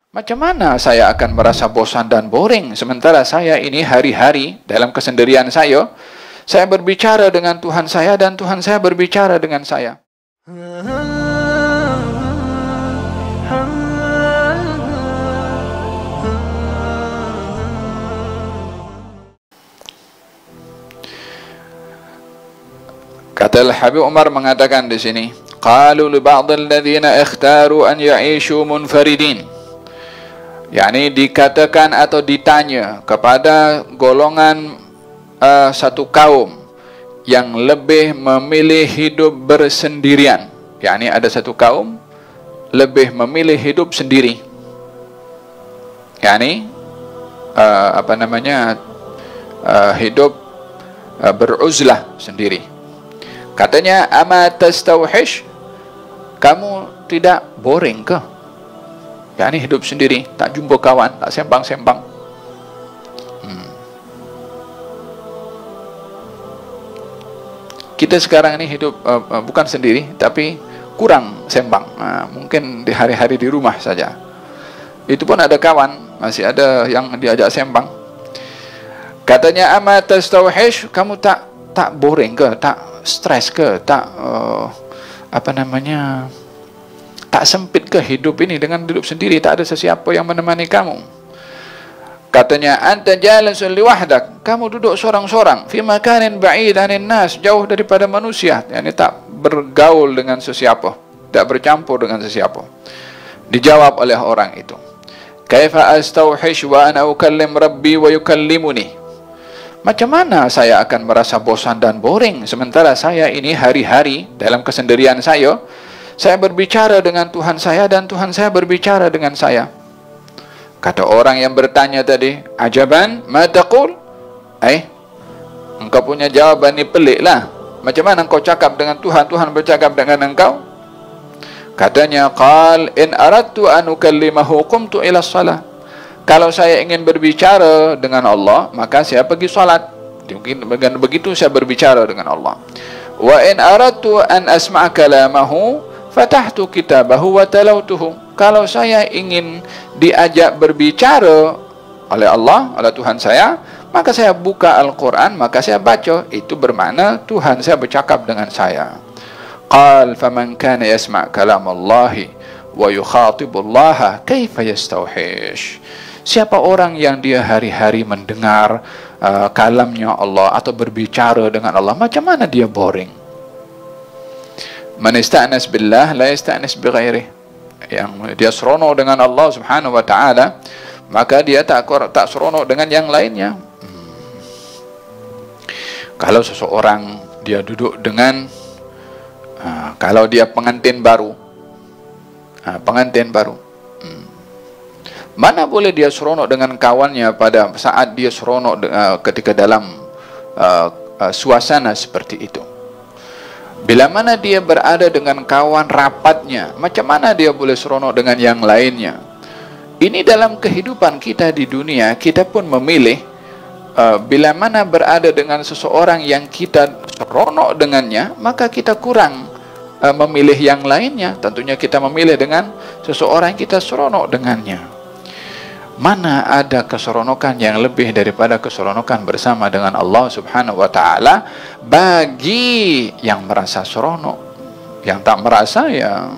Macam mana saya akan merasa bosan dan boring sementara saya ini hari-hari dalam kesendirian saya berbicara dengan Tuhan saya dan Tuhan saya berbicara dengan saya. Kata Habib Umar mengatakan di sini, qalu li ba'd alladhina ikhtaru an ya'ishu munfaridin. yakni dikatakan atau ditanya kepada golongan satu kaum yang lebih memilih hidup bersendirian. Yakni ada satu kaum lebih memilih hidup sendiri. Yakni hidup beruzlah sendiri. Katanya, ama tastauhish, kamu tidak boring ke? Yakni hidup sendiri, tak jumpa kawan, tak sembang-sembang. Kita sekarang ini hidup bukan sendiri, tapi kurang sembang. Mungkin di hari-hari di rumah saja. Itu pun ada kawan, masih ada yang diajak sembang. Katanya, ama tastauhish, kamu tak boring ke? Tak stres ke, tak tak sempit ke hidup ini dengan hidup sendiri, tak ada sesiapa yang menemani kamu. Katanya, anta jalisun liwahdak, kamu duduk seorang-seorang, fi makanin ba'id anin nas, jauh daripada manusia, yakni tak bergaul dengan sesiapa, tak bercampur dengan sesiapa. Dijawab oleh orang itu, kaifa astauhish wa ana ukallim rabbi wa yukallimuni. Macam mana saya akan merasa bosan dan boring sementara saya ini hari-hari dalam kesendirian saya berbicara dengan Tuhan saya dan Tuhan saya berbicara dengan saya. Kata orang yang bertanya tadi, ajaban ma taqul? Engkau punya jawaban ini pelik lah. Macam mana engkau cakap dengan Tuhan, Tuhan bercakap dengan engkau? Katanya, qal in aradtu an ukallimahu qumtu ila shalah. Kalau saya ingin berbicara dengan Allah, maka saya pergi salat. Mungkin dengan begitu saya berbicara dengan Allah. Wa in aradtu an asma' kalamahu fatahtu kitabahu wa talautuhu. Kalau saya ingin diajak berbicara oleh Allah, oleh Tuhan saya, maka saya buka Al-Quran, maka saya baca. Itu bermakna Tuhan saya bercakap dengan saya. Qal faman kana yasma' kalamallahi wa yukhatibullaha kaifa yastauhish. Siapa orang yang dia hari-hari mendengar kalamnya Allah atau berbicara dengan Allah, macam mana dia boring? Man ista'nas billah la ista'nas bighairih. Yang dia seronok dengan Allah Subhanahu wa taala, maka dia tak seronok dengan yang lainnya. Kalau seseorang dia duduk dengan kalau dia pengantin baru, mana boleh dia seronok dengan kawannya pada saat dia seronok ketika dalam suasana seperti itu. Bila mana dia berada dengan kawan rapatnya, macam mana dia boleh seronok dengan yang lainnya? Ini dalam kehidupan kita di dunia, kita pun memilih bila mana berada dengan seseorang yang kita seronok dengannya, maka kita kurang memilih yang lainnya. Tentunya kita memilih dengan seseorang yang kita seronok dengannya. Mana ada keseronokan yang lebih daripada keseronokan bersama dengan Allah Subhanahu wa taala bagi yang merasa seronok. Yang tak merasa, ya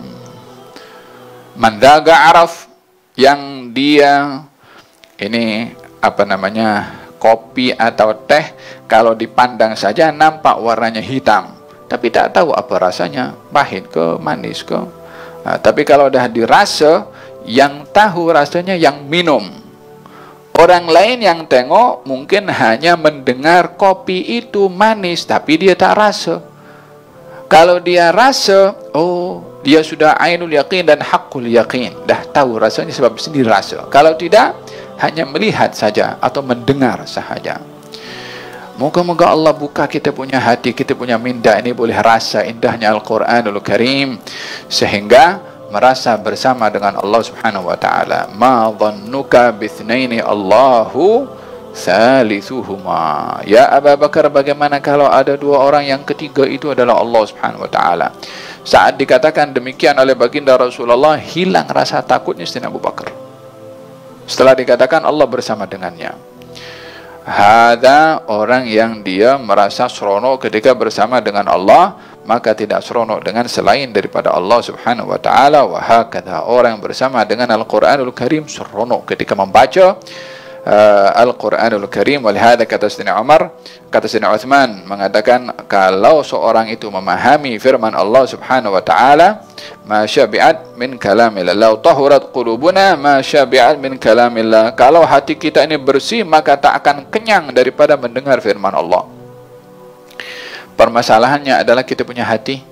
mandaga araf, yang dia ini kopi atau teh kalau dipandang saja nampak warnanya hitam, tapi tak tahu apa rasanya, pahit ke manis ke. Tapi kalau dah dirasa, yang tahu rasanya yang minum. Orang lain yang tengok mungkin hanya mendengar kopi itu manis, tapi dia tak rasa. Kalau dia rasa, oh, dia sudah ainul yaqin dan haqqul yaqin, dah tahu rasanya sebab sendiri rasa. Kalau tidak, hanya melihat saja atau mendengar sahaja. Moga-moga Allah buka kita punya hati, kita punya minda ini boleh rasa indahnya Al-Quranul Karim, sehingga merasa bersama dengan Allah Subhanahu wa taala. Ma dhannuka bithnaini Allahu thalithuhuma. Ya Abu Bakar, bagaimana kalau ada dua orang yang ketiga itu adalah Allah Subhanahu wa taala? Saat dikatakan demikian oleh baginda Rasulullah, hilang rasa takutnya Sayyidina Abu Bakar. Setelah dikatakan Allah bersama dengannya. Hada orang yang dia merasa seronok ketika bersama dengan Allah, maka tidak seronok dengan selain daripada Allah subhanahu wa ta'ala. Wa hakadha, orang bersama dengan Al-Quranul Karim seronok ketika membaca Al-Quranul Karim. Walihada kata Sayyidina Umar, kata Sayyidina Uthman mengatakan, kalau seorang itu memahami firman Allah subhanahu wa ta'ala, ma syabi'at min kalamillah, law tahurat qulubuna ma syabi'at min kalamillah, kalau hati kita ini bersih maka tak akan kenyang daripada mendengar firman Allah. Permasalahannya adalah kita punya hati.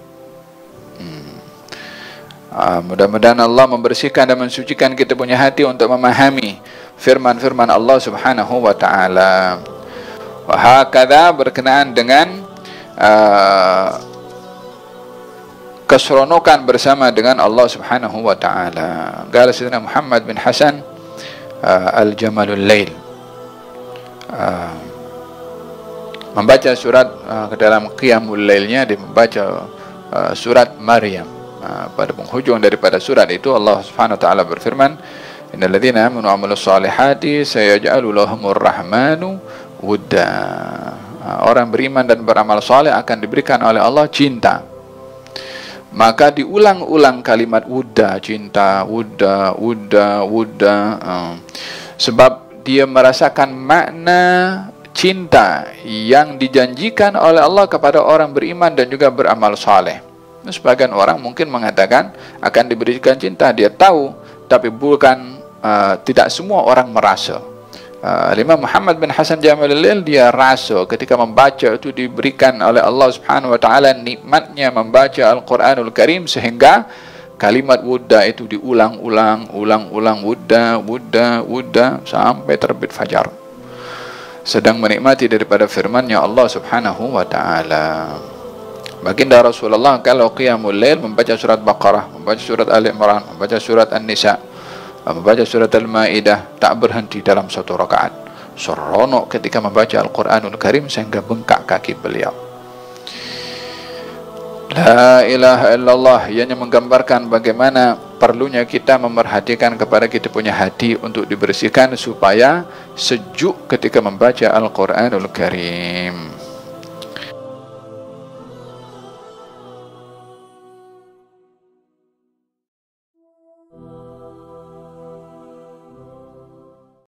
Mudah-mudahan Allah membersihkan dan mensucikan kita punya hati untuk memahami firman-firman Allah subhanahu wa ta'ala. Wa hakadha, berkenaan dengan keseronokan bersama dengan Allah subhanahu wa ta'ala. Qala Sayyidina Muhammad bin Hasan Al-Jamalul Lail, membaca surat ke dalam Qiyamul Lailnya, dia membaca surat Maryam. Pada penghujung daripada surat itu Allah subhanahu wa ta'ala berfirman, innal ladzina amanu wa amilus solihati sayaj'alu lahumur rahmanu wudda. Orang beriman dan beramal saleh akan diberikan oleh Allah cinta. Maka diulang-ulang kalimat wudda, cinta, wudda, wudda, wudda, sebab dia merasakan makna cinta yang dijanjikan oleh Allah kepada orang beriman dan juga beramal saleh. Sebagian orang mungkin mengatakan akan diberikan cinta, dia tahu, tapi bukan tidak semua orang merasa. Imam Muhammad bin Hasan Jamalul Lail, dia rasa ketika membaca itu diberikan oleh Allah subhanahu wa ta'ala nikmatnya membaca Al-Quranul Karim, sehingga kalimat wudda itu diulang-ulang, ulang-ulang, wudda, wudda, wudda, sampai terbit fajar, sedang menikmati daripada firman-Nya Allah subhanahu wa ta'ala. Baginda Rasulullah kalau qiyamul lail membaca surat Baqarah, membaca surat Ali Imran, membaca surat An-Nisa, membaca surat Al-Maidah, tak berhenti dalam satu rakaat. Seronok ketika membaca Al-Quranul Karim sehingga bengkak kaki beliau. La ilaha illallah, ianya menggambarkan bagaimana perlunya kita memerhatikan kepada kita punya hati untuk dibersihkan supaya sejuk ketika membaca Al-Quranul Karim.